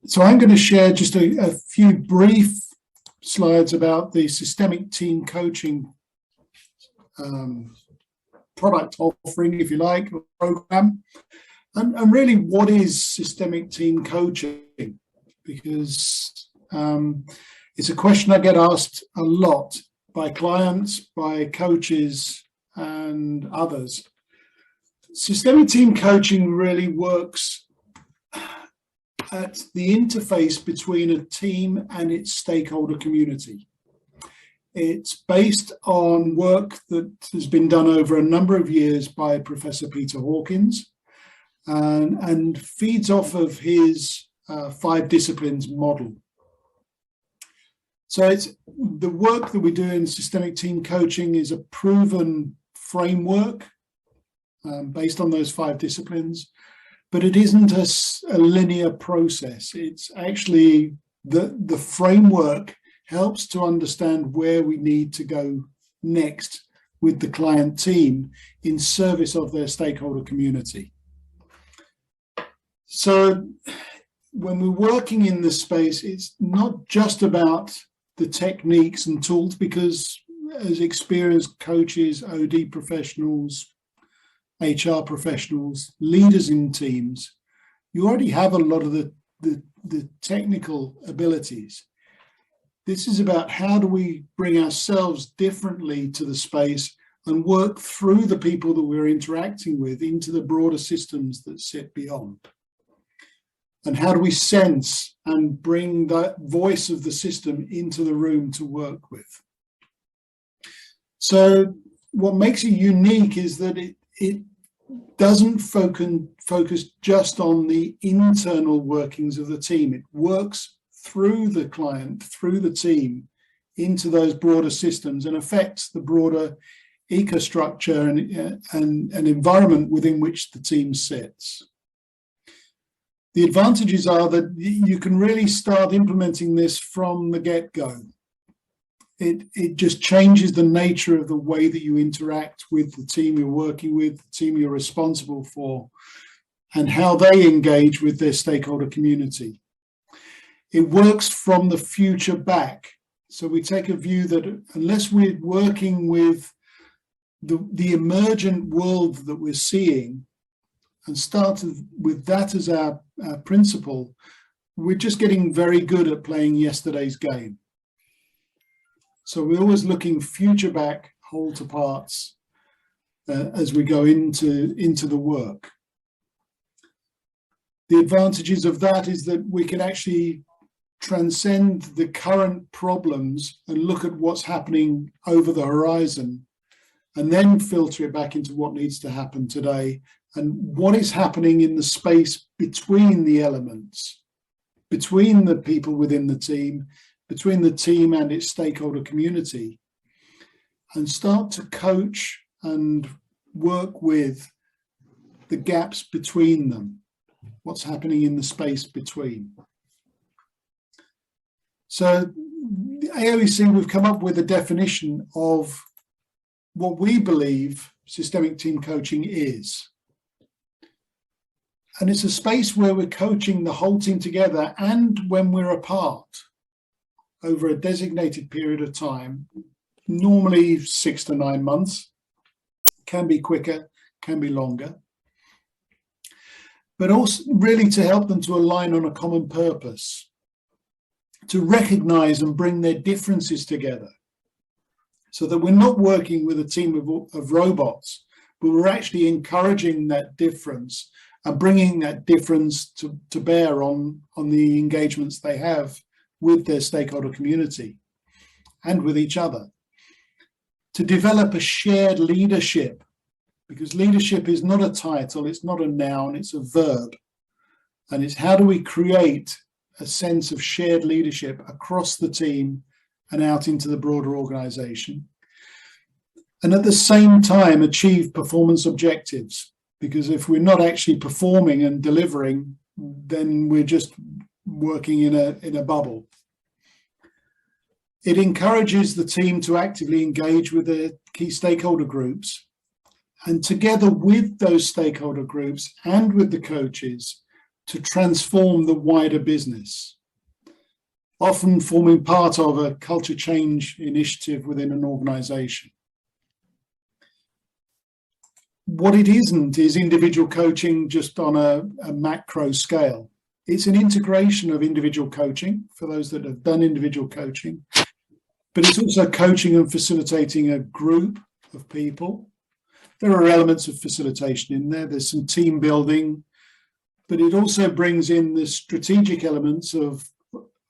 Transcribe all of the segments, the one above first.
So I'm going to share just a few brief slides about the systemic team coaching product offering, if you like, or program, and really what is systemic team coaching, because it's a question I get asked a lot by clients, by coaches and others. Systemic team coaching really works at the interface between a team and its stakeholder community. It's based on work that has been done over a number of years by Professor Peter Hawkins and feeds off of his 5 disciplines model. So it's the work that we do in systemic team coaching is a proven framework based on those 5 disciplines. But it isn't a linear process. It's actually the framework helps to understand where we need to go next with the client team in service of their stakeholder community. So when we're working in this space, it's not just about the techniques and tools, because as experienced coaches, OD professionals, HR professionals, leaders in teams, you already have a lot of the technical abilities. This is about how do we bring ourselves differently to the space and work through the people that we're interacting with into the broader systems that sit beyond. And how do we sense and bring that voice of the system into the room to work with? So what makes it unique is that it doesn't focus just on the internal workings of the team. It works through the client, through the team, into those broader systems and affects the broader ecostructure and environment within which the team sits. The advantages are that you can really start implementing this from the get-go. It just changes the nature of the way that you interact with the team you're working with, the team you're responsible for, and how they engage with their stakeholder community. It works from the future back. So we take a view that unless we're working with the emergent world that we're seeing and start with that as our principle, we're just getting very good at playing yesterday's game. So we're always looking future back, whole to parts, as we go into the work. The advantages of that is that we can actually transcend the current problems and look at what's happening over the horizon, and then filter it back into what needs to happen today and what is happening in the space between the elements, between the people within the team, between the team and its stakeholder community, and start to coach and work with the gaps between them, what's happening in the space between. So AoEC, we've come up with a definition of what we believe systemic team coaching is. And it's a space where we're coaching the whole team together and when we're apart, over a designated period of time, normally 6 to 9 months, can be quicker, can be longer, but also really to help them to align on a common purpose, to recognize and bring their differences together so that we're not working with a team of robots, but we're actually encouraging that difference and bringing that difference to bear on the engagements they have with their stakeholder community and with each other, to develop a shared leadership, because leadership is not a title, it's not a noun, it's a verb. And it's how do we create a sense of shared leadership across the team and out into the broader organization. And at the same time, achieve performance objectives, because if we're not actually performing and delivering, then we're just working in a bubble. It encourages the team to actively engage with their key stakeholder groups and together with those stakeholder groups and with the coaches to transform the wider business, often forming part of a culture change initiative within an organisation. What it isn't is individual coaching just on a macro scale. It's an integration of individual coaching for those that have done individual coaching, but it's also coaching and facilitating a group of people. There are elements of facilitation in there. There's some team building, but it also brings in the strategic elements of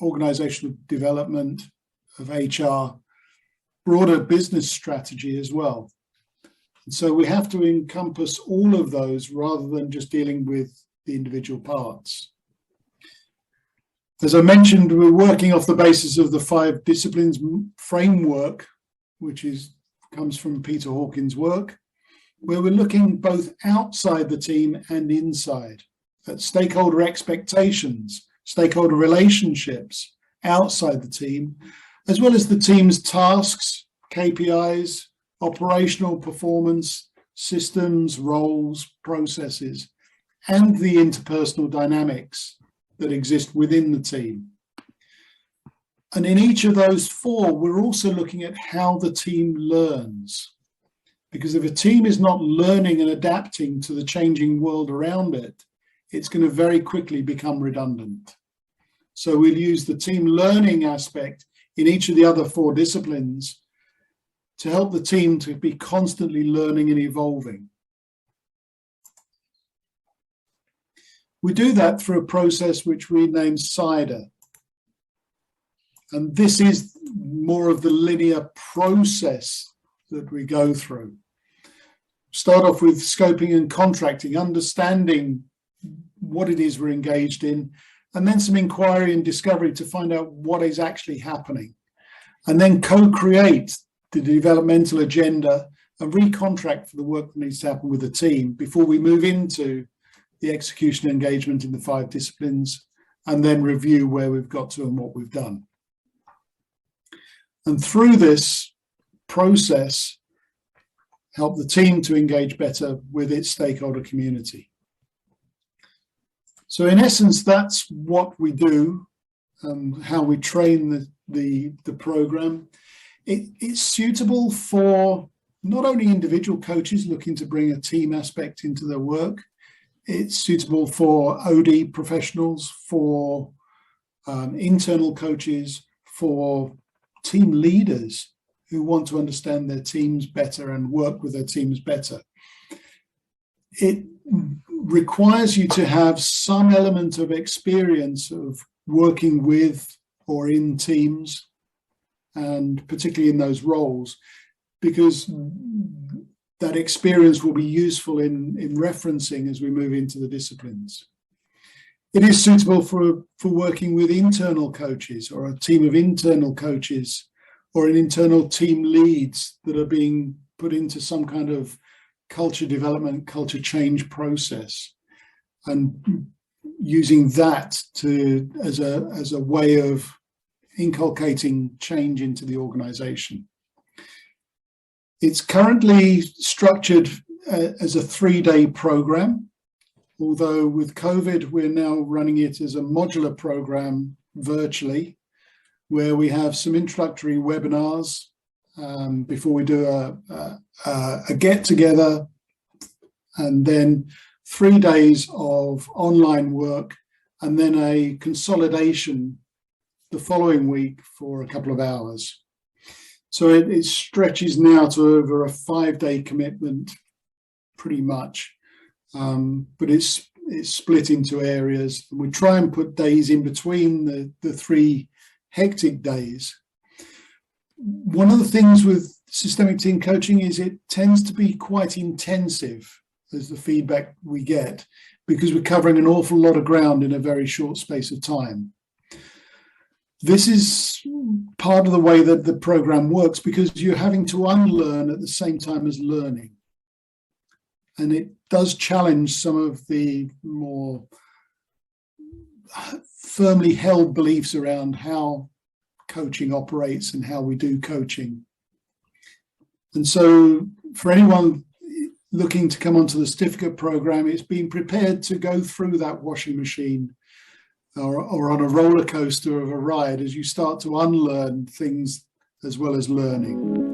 organisational development, of HR, broader business strategy as well. And so we have to encompass all of those rather than just dealing with the individual parts. As I mentioned, we're working off the basis of the 5 disciplines framework, which comes from Peter Hawkins' work, where we're looking both outside the team and inside at stakeholder expectations, stakeholder relationships outside the team, as well as the team's tasks, KPIs, operational performance, systems, roles, processes, and the interpersonal dynamics that exist within the team. And in each of those 4, we're also looking at how the team learns. Because if a team is not learning and adapting to the changing world around it, it's going to very quickly become redundant. So we'll use the team learning aspect in each of the other 4 disciplines to help the team to be constantly learning and evolving. We do that through a process which we name Cider. And this is more of the linear process that we go through. Start off with scoping and contracting, understanding what it is we're engaged in, and then some inquiry and discovery to find out what is actually happening. And then co-create the developmental agenda and recontract for the work that needs to happen with the team before we move into the execution engagement in the 5 disciplines, and then review where we've got to and what we've done. And through this process, help the team to engage better with its stakeholder community. So in essence, that's what we do, how we train the program. It's suitable for not only individual coaches looking to bring a team aspect into their work, it's suitable for OD professionals, for internal coaches, for team leaders who want to understand their teams better and work with their teams better. It requires you to have some element of experience of working with or in teams, and particularly in those roles, because that experience will be useful in referencing as we move into the disciplines. It is suitable for working with internal coaches or a team of internal coaches or an internal team leads that are being put into some kind of culture development, culture change process, and using that as a way of inculcating change into the organization. It's currently structured as a 3-day program, although with COVID, we're now running it as a modular program virtually, where we have some introductory webinars before we do a get-together, and then 3 days of online work, and then a consolidation the following week for a couple of hours. So it stretches now to over a 5-day commitment, pretty much, but it's split into areas. We try and put days in between the 3 hectic days. One of the things with systemic team coaching is it tends to be quite intensive, as the feedback we get, because we're covering an awful lot of ground in a very short space of time. This is part of the way that the program works, because you're having to unlearn at the same time as learning. And it does challenge some of the more firmly held beliefs around how coaching operates and how we do coaching. And so for anyone looking to come onto the certificate program, it's being prepared to go through that washing machine or on a roller coaster of a ride as you start to unlearn things as well as learning.